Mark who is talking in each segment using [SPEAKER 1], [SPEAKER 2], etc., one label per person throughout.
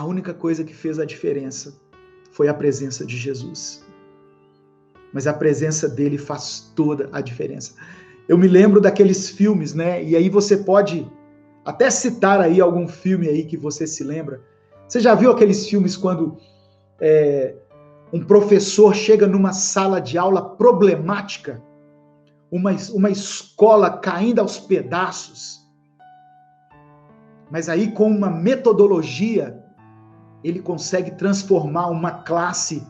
[SPEAKER 1] A única coisa que fez a diferença foi a presença de Jesus. Mas a presença dele faz toda a diferença. Eu me lembro daqueles filmes, né? E aí você pode até citar aí algum filme aí que você se lembra. Você já viu aqueles filmes quando um professor chega numa sala de aula problemática, uma escola caindo aos pedaços, mas aí com uma metodologia ele consegue transformar uma classe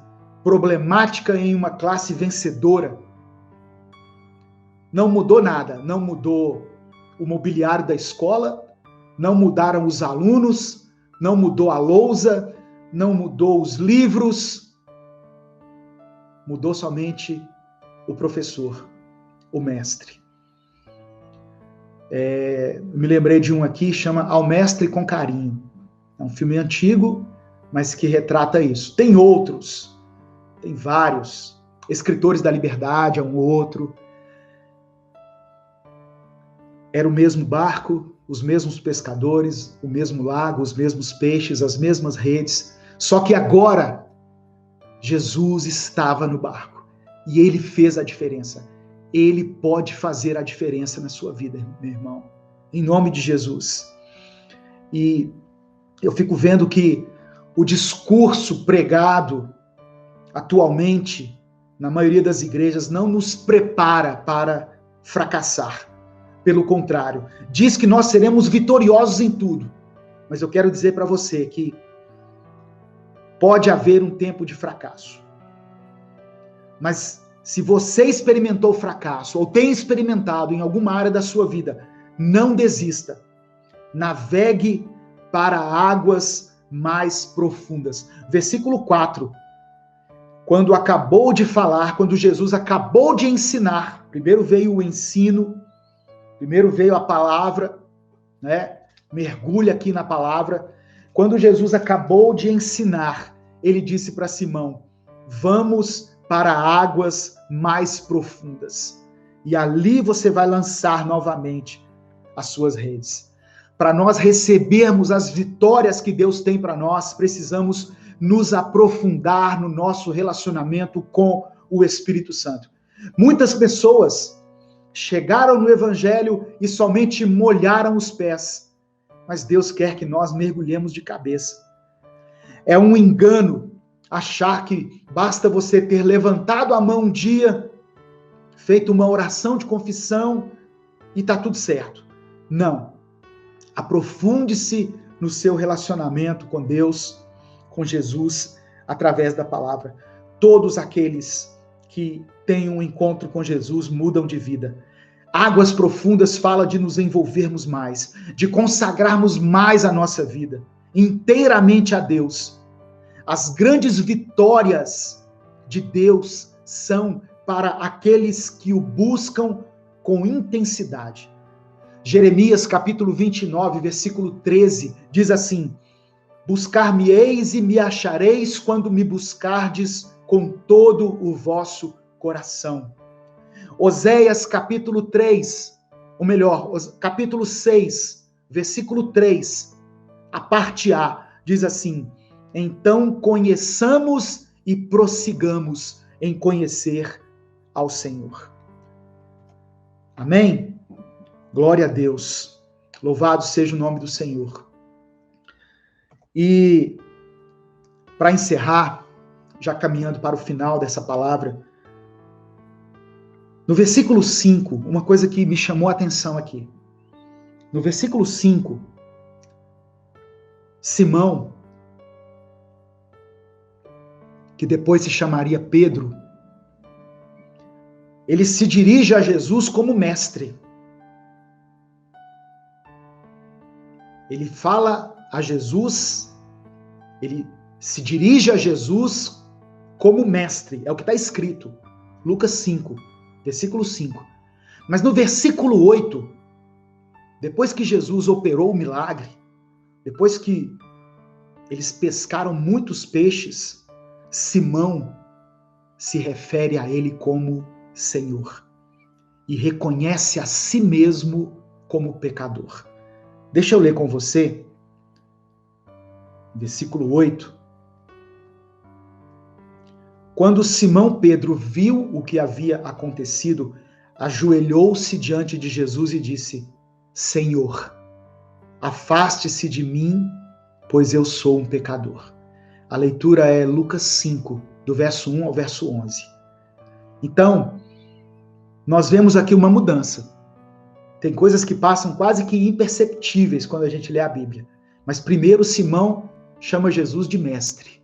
[SPEAKER 1] problemática em uma classe vencedora. Não mudou nada, não mudou o mobiliário da escola, não mudaram os alunos, não mudou a lousa, não mudou os livros, mudou somente o professor, o mestre. Me lembrei de um aqui, chama Ao Mestre com Carinho. É um filme antigo, mas que retrata isso. Tem outros, tem vários. Escritores da Liberdade é um outro. Era o mesmo barco, os mesmos pescadores, o mesmo lago, os mesmos peixes, as mesmas redes. Só que agora, Jesus estava no barco. E ele fez a diferença. Ele pode fazer a diferença na sua vida, meu irmão. Em nome de Jesus. E eu fico vendo que o discurso pregado atualmente, na maioria das igrejas, não nos prepara para fracassar. Pelo contrário, diz que nós seremos vitoriosos em tudo. Mas eu quero dizer para você que pode haver um tempo de fracasso. Mas se você experimentou fracasso ou tem experimentado em alguma área da sua vida, não desista. Navegue para águas mais profundas. Versículo 4. Quando acabou de falar, quando Jesus acabou de ensinar, primeiro veio o ensino, primeiro veio a palavra, né? Mergulha aqui na palavra. Quando Jesus acabou de ensinar, ele disse para Simão: vamos para águas mais profundas. E ali você vai lançar novamente as suas redes. Para nós recebermos as vitórias que Deus tem para nós, precisamos nos aprofundar no nosso relacionamento com o Espírito Santo. Muitas pessoas chegaram no Evangelho e somente molharam os pés, mas Deus quer que nós mergulhemos de cabeça. É um engano achar que basta você ter levantado a mão um dia, feito uma oração de confissão e está tudo certo. Não. Aprofunde-se no seu relacionamento com Deus, com Jesus, através da palavra. Todos aqueles que têm um encontro com Jesus mudam de vida. Águas profundas fala de nos envolvermos mais, de consagrarmos mais a nossa vida, inteiramente a Deus. As grandes vitórias de Deus são para aqueles que o buscam com intensidade. Jeremias capítulo 29, versículo 13, diz assim: buscar-me-eis e me achareis quando me buscardes com todo o vosso coração. Oséias capítulo 3, ou melhor, capítulo 6, versículo 3, a parte A, diz assim: então conheçamos e prossigamos em conhecer ao Senhor. Amém? Glória a Deus. Louvado seja o nome do Senhor. E para encerrar, já caminhando para o final dessa palavra, no versículo 5, uma coisa que me chamou a atenção aqui. No versículo 5, Simão, que depois se chamaria Pedro, ele se dirige a Jesus como mestre. Ele fala a Jesus, ele se dirige a Jesus como mestre. É o que está escrito. Lucas 5, versículo 5. Mas no versículo 8, depois que Jesus operou o milagre, depois que eles pescaram muitos peixes, Simão se refere a ele como Senhor e reconhece a si mesmo como pecador. Deixa eu ler com você versículo 8. Quando Simão Pedro viu o que havia acontecido, ajoelhou-se diante de Jesus e disse: Senhor, afaste-se de mim, pois eu sou um pecador. A leitura é Lucas 5, do verso 1 ao verso 11. Então, nós vemos aqui uma mudança. Tem coisas que passam quase que imperceptíveis quando a gente lê a Bíblia. Mas primeiro Simão chama Jesus de mestre.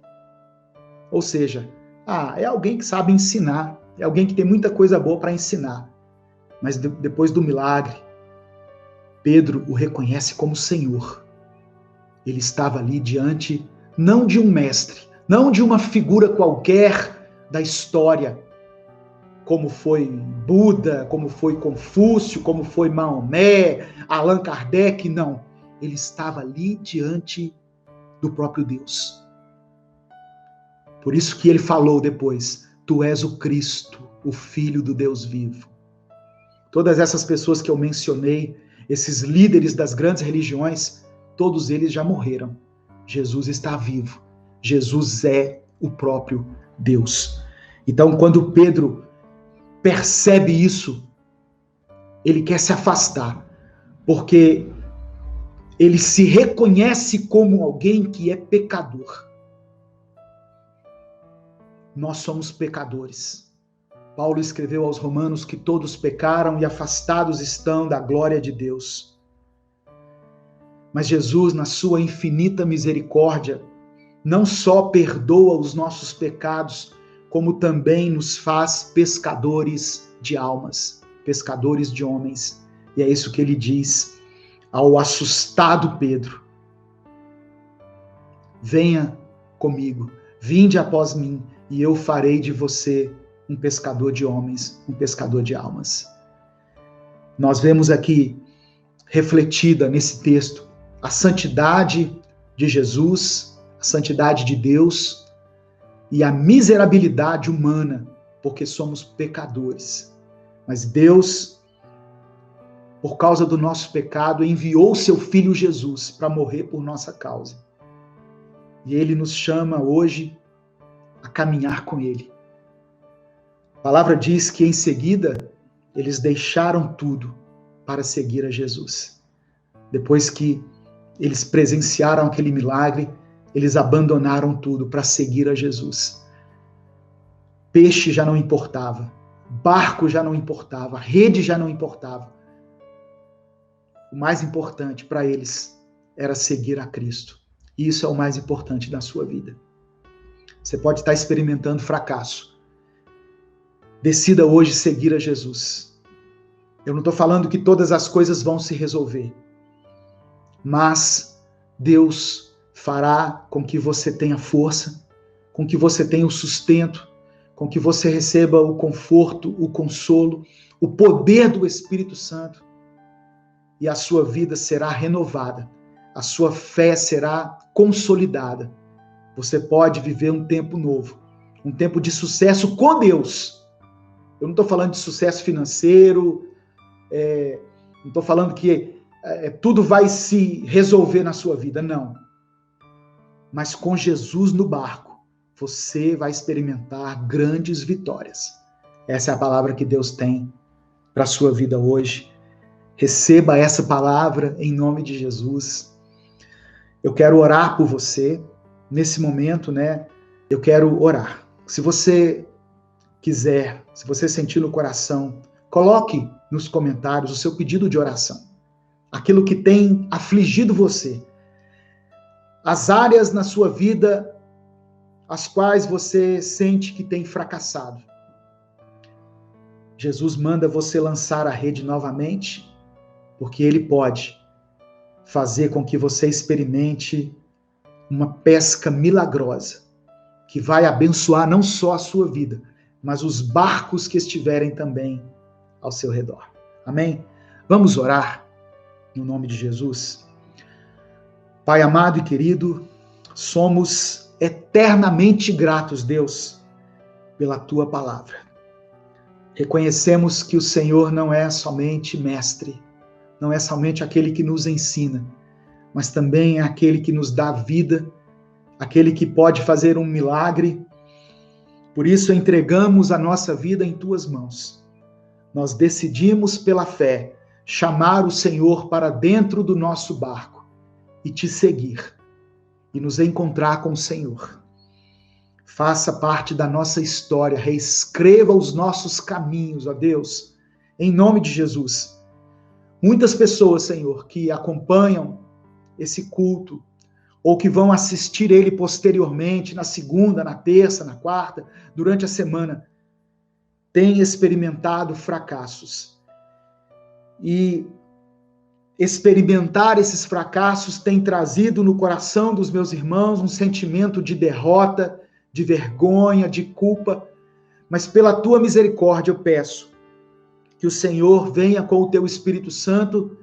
[SPEAKER 1] Ou seja, é alguém que sabe ensinar, é alguém que tem muita coisa boa para ensinar. Mas depois do milagre, Pedro o reconhece como Senhor. Ele estava ali diante, não de um mestre, não de uma figura qualquer da história, como foi Buda, como foi Confúcio, como foi Maomé, Allan Kardec, não. Ele estava ali diante do próprio Deus. Por isso que ele falou depois: Tu és o Cristo, o Filho do Deus vivo. Todas essas pessoas que eu mencionei, esses líderes das grandes religiões, todos eles já morreram. Jesus está vivo. Jesus é o próprio Deus. Então, quando Pedro percebe isso, ele quer se afastar, porque ele se reconhece como alguém que é pecador. Nós somos pecadores. Paulo escreveu aos Romanos que todos pecaram e afastados estão da glória de Deus. Mas Jesus, na sua infinita misericórdia, não só perdoa os nossos pecados, como também nos faz pescadores de almas, pescadores de homens. E é isso que ele diz ao assustado Pedro: Venha comigo, vinde após mim, e eu farei de você um pescador de homens, um pescador de almas. Nós vemos aqui refletida nesse texto a santidade de Jesus, a santidade de Deus e a miserabilidade humana, porque somos pecadores. Mas Deus, por causa do nosso pecado, enviou seu Filho Jesus para morrer por nossa causa. E Ele nos chama hoje a caminhar com Ele. A palavra diz que em seguida eles deixaram tudo para seguir a Jesus. Depois que eles presenciaram aquele milagre, eles abandonaram tudo para seguir a Jesus. Peixe já não importava, barco já não importava, rede já não importava. O mais importante para eles era seguir a Cristo. E isso é o mais importante da sua vida. Você pode estar experimentando fracasso. Decida hoje seguir a Jesus. Eu não estou falando que todas as coisas vão se resolver, mas Deus fará com que você tenha força, com que você tenha o sustento, com que você receba o conforto, o consolo, o poder do Espírito Santo, e a sua vida será renovada, a sua fé será consolidada. Você pode viver um tempo novo, um tempo de sucesso com Deus. Eu não estou falando de sucesso financeiro, não estou falando que tudo vai se resolver na sua vida, não. Mas com Jesus no barco, você vai experimentar grandes vitórias. Essa é a palavra que Deus tem para a sua vida hoje. Receba essa palavra em nome de Jesus. Eu quero orar por você. Nesse momento, eu quero orar. Se você quiser, se você sentir no coração, coloque nos comentários o seu pedido de oração. Aquilo que tem afligido você. As áreas na sua vida as quais você sente que tem fracassado. Jesus manda você lançar a rede novamente, porque Ele pode fazer com que você experimente uma pesca milagrosa, que vai abençoar não só a sua vida, mas os barcos que estiverem também ao seu redor. Amém? Vamos orar no nome de Jesus. Pai amado e querido, somos eternamente gratos, Deus, pela Tua palavra. Reconhecemos que o Senhor não é somente mestre, não é somente aquele que nos ensina, mas também é aquele que nos dá vida aquele que pode fazer um milagre. Por isso entregamos a nossa vida em tuas mãos. Nós decidimos pela fé chamar o Senhor para dentro do nosso barco e te seguir e nos encontrar com o Senhor. Faça parte da nossa história, reescreva os nossos caminhos, ó Deus, em nome de Jesus. Muitas pessoas, Senhor, que acompanham esse culto, ou que vão assistir ele posteriormente, na segunda, na terça, na quarta, durante a semana, têm experimentado fracassos. E experimentar esses fracassos tem trazido no coração dos meus irmãos um sentimento de derrota, de vergonha, de culpa. Mas pela tua misericórdia eu peço que o Senhor venha com o teu Espírito Santo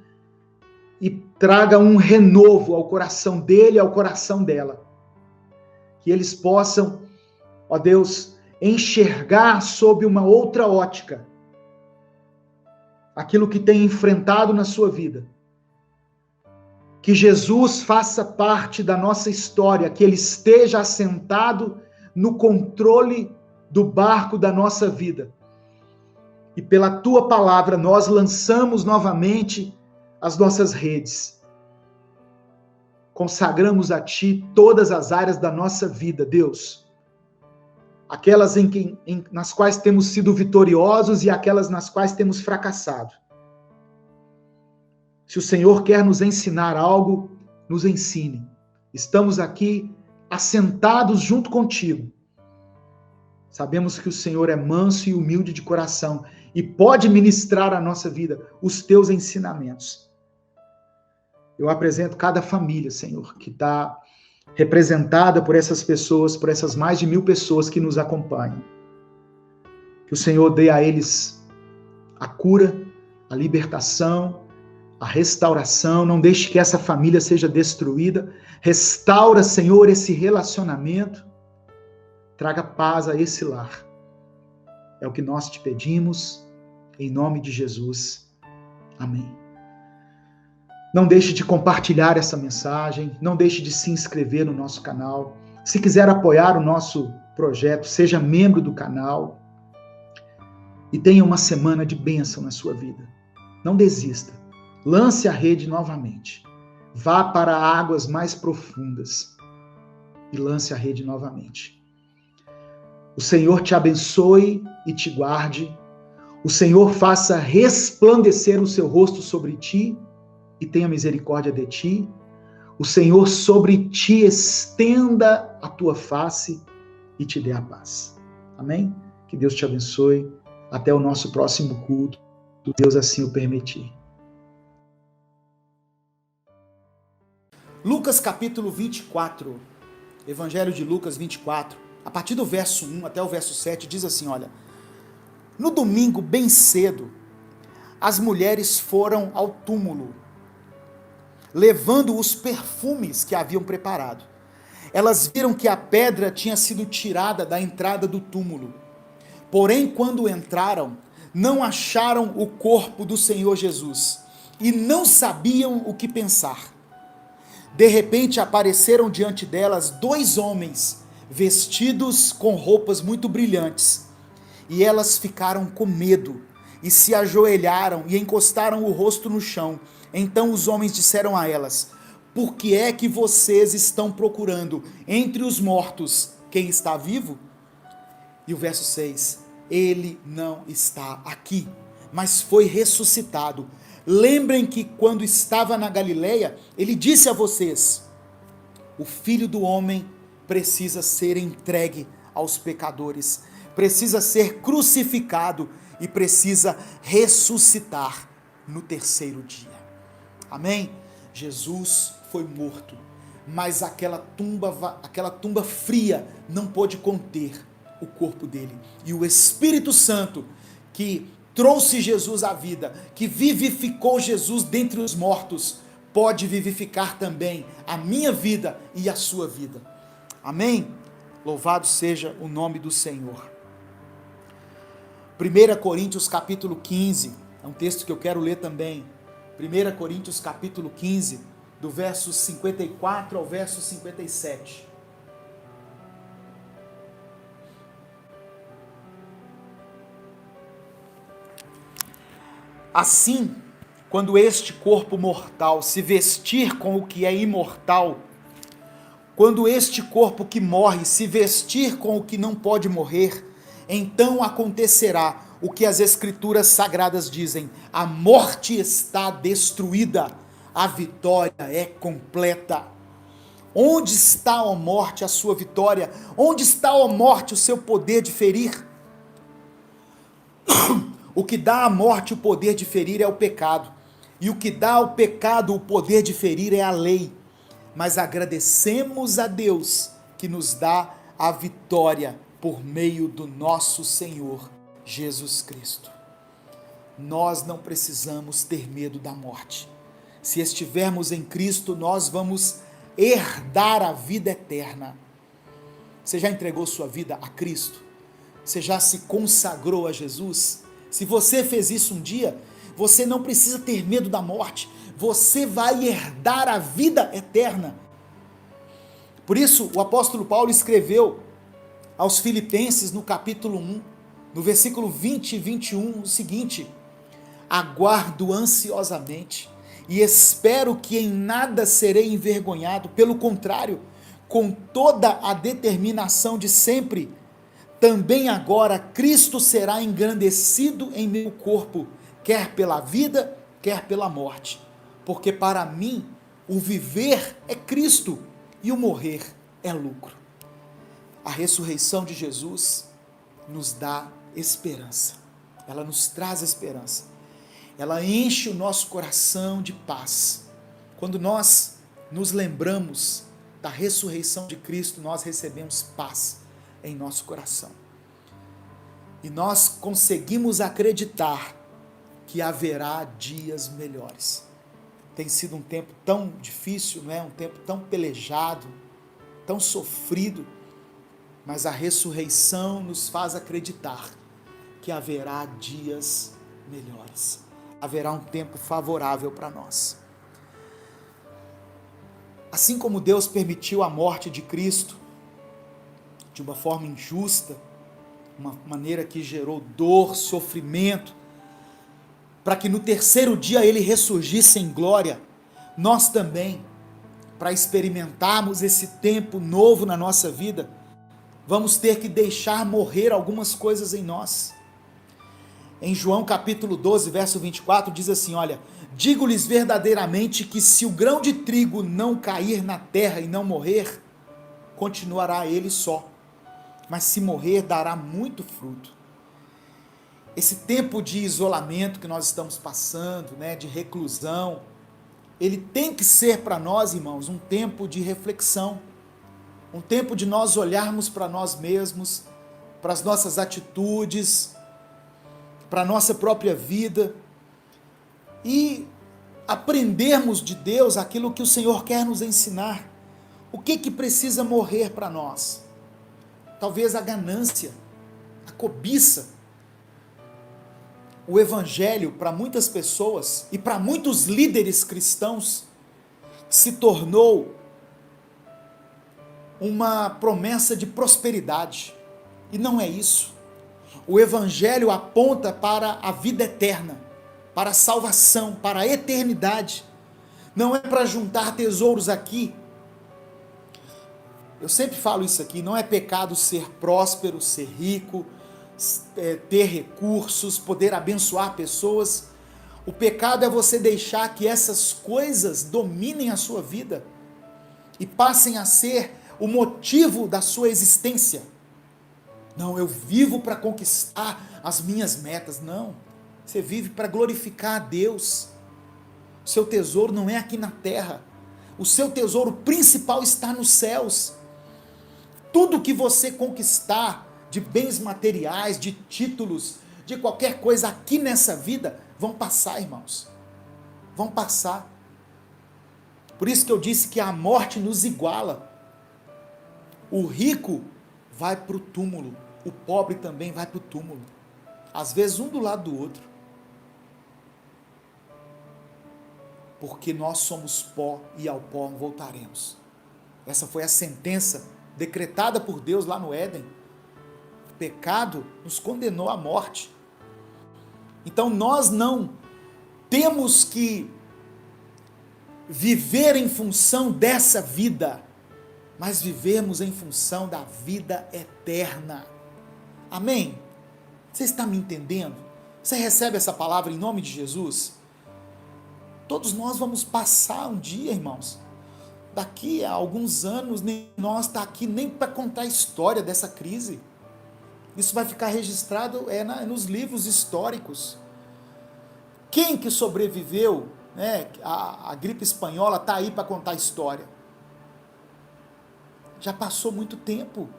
[SPEAKER 1] e traga um renovo ao coração dele e ao coração dela. Que eles possam, ó Deus, enxergar sob uma outra ótica aquilo que tem enfrentado na sua vida. Que Jesus faça parte da nossa história, que ele esteja assentado no controle do barco da nossa vida. E pela tua palavra nós lançamos novamente as nossas redes. Consagramos a ti todas as áreas da nossa vida, Deus. Aquelas nas quais temos sido vitoriosos e aquelas nas quais temos fracassado. Se o Senhor quer nos ensinar algo, nos ensine. Estamos aqui assentados junto contigo. Sabemos que o Senhor é manso e humilde de coração e pode ministrar à nossa vida os teus ensinamentos. Eu apresento cada família, Senhor, que está representada por essas pessoas, por essas mais de 1000 pessoas que nos acompanham. Que o Senhor dê a eles a cura, a libertação, a restauração. Não deixe que essa família seja destruída. Restaura, Senhor, esse relacionamento. Traga paz a esse lar. É o que nós te pedimos, em nome de Jesus. Amém. Não deixe de compartilhar essa mensagem, não deixe de se inscrever no nosso canal. Se quiser apoiar o nosso projeto, seja membro do canal e tenha uma semana de bênção na sua vida. Não desista. Lance a rede novamente. Vá para águas mais profundas e lance a rede novamente. O Senhor te abençoe e te guarde. O Senhor faça resplandecer o seu rosto sobre ti e tenha misericórdia de ti. O Senhor sobre ti estenda a tua face e te dê a paz. Amém? Que Deus te abençoe. Até o nosso próximo culto, se Deus assim o permitir.
[SPEAKER 2] Lucas capítulo 24, Evangelho de Lucas 24, a partir do verso 1 até o verso 7, diz assim, olha: no domingo, bem cedo, as mulheres foram ao túmulo, levando os perfumes que haviam preparado. Elas viram que a pedra tinha sido tirada da entrada do túmulo. Porém, quando entraram, não acharam o corpo do Senhor Jesus e não sabiam o que pensar. De repente apareceram diante delas 2 homens, vestidos com roupas muito brilhantes. E elas ficaram com medo e se ajoelharam e encostaram o rosto no chão. Então os homens disseram a elas: por que é que vocês estão procurando entre os mortos quem está vivo? E o verso 6, ele não está aqui, mas foi ressuscitado. Lembrem que quando estava na Galileia, ele disse a vocês: o Filho do Homem precisa ser entregue aos pecadores, precisa ser crucificado e precisa ressuscitar no 3º dia. Amém? Jesus foi morto, mas aquela tumba fria não pôde conter o corpo dele. E o Espírito Santo, que trouxe Jesus à vida, que vivificou Jesus dentre os mortos, pode vivificar também a minha vida e a sua vida. Amém? Louvado seja o nome do Senhor. 1 Coríntios capítulo 15, é um texto que eu quero ler também. 1 Coríntios capítulo 15, do verso 54 ao verso 57. Assim, quando este corpo mortal se vestir com o que é imortal, quando este corpo que morre se vestir com o que não pode morrer, então acontecerá o que as Escrituras Sagradas dizem: a morte está destruída, a vitória é completa. Onde está, ó morte, a sua vitória? Onde está, ó morte, o seu poder de ferir? O que dá à morte o poder de ferir é o pecado, e o que dá ao pecado o poder de ferir é a lei. Mas agradecemos a Deus que nos dá a vitória por meio do nosso Senhor Jesus Cristo. Nós não precisamos ter medo da morte. Se estivermos em Cristo, nós vamos herdar a vida eterna. Você já entregou sua vida a Cristo? Você já se consagrou a Jesus? Se você fez isso um dia, você não precisa ter medo da morte. Você vai herdar a vida eterna. Por isso, o apóstolo Paulo escreveu aos Filipenses, no capítulo 1, no versículo 20 e 21, o seguinte: aguardo ansiosamente e espero que em nada serei envergonhado, pelo contrário, com toda a determinação de sempre, também agora Cristo será engrandecido em meu corpo, quer pela vida, quer pela morte. Porque para mim, o viver é Cristo e o morrer é lucro. A ressurreição de Jesus nos dá esperança. Ela nos traz esperança. Ela enche o nosso coração de paz. Quando nós nos lembramos da ressurreição de Cristo, nós recebemos paz em nosso coração. E nós conseguimos acreditar que haverá dias melhores. Tem sido um tempo tão difícil, não é? Um tempo tão pelejado, tão sofrido, mas a ressurreição nos faz acreditar que haverá dias melhores. Haverá um tempo favorável para nós. Assim como Deus permitiu a morte de Cristo de uma forma injusta, uma maneira que gerou dor, sofrimento, para que no terceiro dia ele ressurgisse em glória, nós também, para experimentarmos esse tempo novo na nossa vida, vamos ter que deixar morrer algumas coisas em nós. Em João capítulo 12, verso 24, diz assim, olha, digo-lhes verdadeiramente que se o grão de trigo não cair na terra e não morrer, continuará ele só, mas se morrer, dará muito fruto. Esse tempo de isolamento que nós estamos passando, né, de reclusão, ele tem que ser para nós, irmãos, um tempo de reflexão, um tempo de nós olharmos para nós mesmos, para as nossas atitudes, para a nossa própria vida e aprendermos de Deus aquilo que o Senhor quer nos ensinar. O que precisa morrer para nós? Talvez a ganância, a cobiça. O evangelho, para muitas pessoas e para muitos líderes cristãos, se tornou uma promessa de prosperidade. E não é isso. O evangelho aponta para a vida eterna, para a salvação, para a eternidade. Não é para juntar tesouros aqui. Eu sempre falo isso aqui, não é pecado ser próspero, ser rico, ter recursos, poder abençoar pessoas. O pecado é você deixar que essas coisas dominem a sua vida e passem a ser o motivo da sua existência. Não, eu vivo para conquistar as minhas metas. Não, você vive para glorificar a Deus. O seu tesouro não é aqui na terra. O seu tesouro principal está nos céus. Tudo que você conquistar de bens materiais, de títulos, de qualquer coisa aqui nessa vida, vão passar, irmãos. Vão passar. Por isso que eu disse que a morte nos iguala. O rico vai para o túmulo, o pobre também vai para o túmulo. Às vezes um do lado do outro. Porque nós somos pó e ao pó voltaremos. Essa foi a sentença decretada por Deus lá no Éden. O pecado nos condenou à morte. Então nós não temos que viver em função dessa vida, mas vivemos em função da vida eterna. Amém? Você está me entendendo? Você recebe essa palavra em nome de Jesus? Todos nós vamos passar um dia, irmãos. Daqui a alguns anos, nem nós está aqui nem para contar a história dessa crise. Isso vai ficar registrado nos livros históricos. Quem que sobreviveu, né, a gripe espanhola está aí para contar a história. Já passou muito tempo.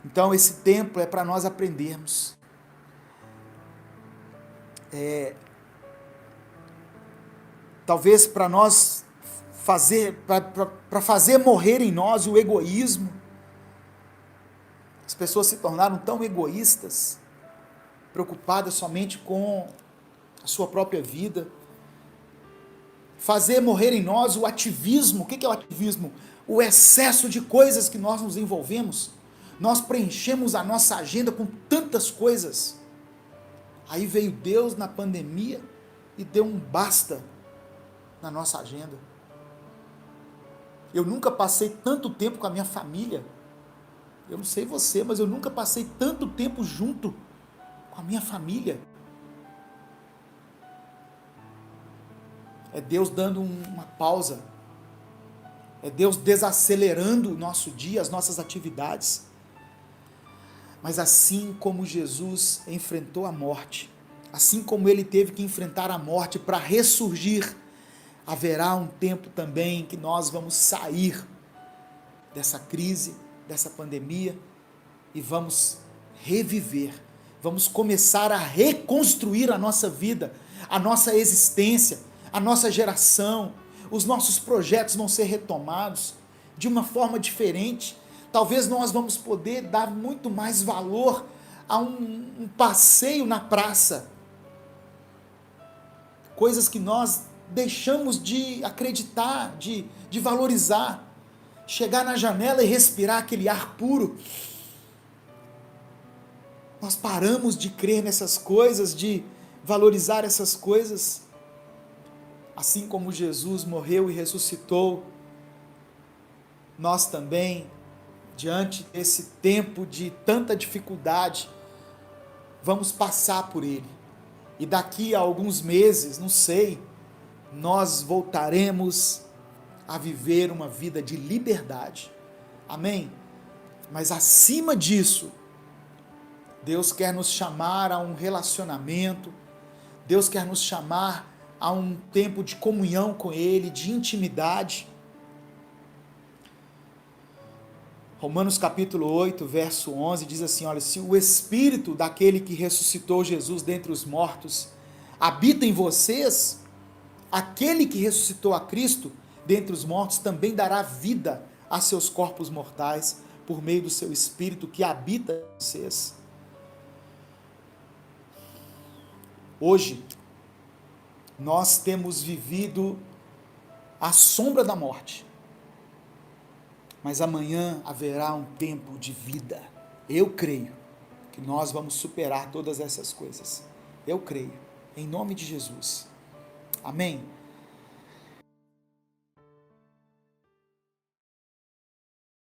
[SPEAKER 2] Então esse tempo é para nós aprendermos. Talvez para nós para fazer morrer em nós o egoísmo. As pessoas se tornaram tão egoístas, preocupadas somente com a sua própria vida. Fazer morrer em nós o ativismo. O que é o ativismo? O excesso de coisas que nós nos envolvemos. Nós preenchemos a nossa agenda com tantas coisas. Aí veio Deus na pandemia e deu um basta na nossa agenda. Eu nunca passei tanto tempo com a minha família. Eu não sei você, mas eu nunca passei tanto tempo junto com a minha família. É Deus dando uma pausa. É Deus desacelerando o nosso dia, as nossas atividades. Mas assim como Jesus enfrentou a morte, assim como ele teve que enfrentar a morte para ressurgir, haverá um tempo também que nós vamos sair dessa crise, dessa pandemia, e vamos reviver, vamos começar a reconstruir a nossa vida, a nossa existência, a nossa geração. Os nossos projetos vão ser retomados de uma forma diferente. Talvez nós vamos poder dar muito mais valor a um passeio na praça. Coisas que nós deixamos de acreditar, de valorizar. Chegar na janela e respirar aquele ar puro. Nós paramos de crer nessas coisas, de valorizar essas coisas. Assim como Jesus morreu e ressuscitou, nós também, diante desse tempo de tanta dificuldade, vamos passar por ele. E daqui a alguns meses, não sei, nós voltaremos a viver uma vida de liberdade. Amém? Mas acima disso, Deus quer nos chamar a um relacionamento, Deus quer nos chamar a um tempo de comunhão com Ele, de intimidade. Romanos capítulo 8, verso 11, diz assim, olha, se o Espírito daquele que ressuscitou Jesus dentre os mortos habita em vocês, aquele que ressuscitou a Cristo dentre os mortos também dará vida a seus corpos mortais por meio do seu Espírito que habita em vocês. Hoje, nós temos vivido à sombra da morte, mas amanhã haverá um tempo de vida. Eu creio que nós vamos superar todas essas coisas. Eu creio, em nome de Jesus. Amém?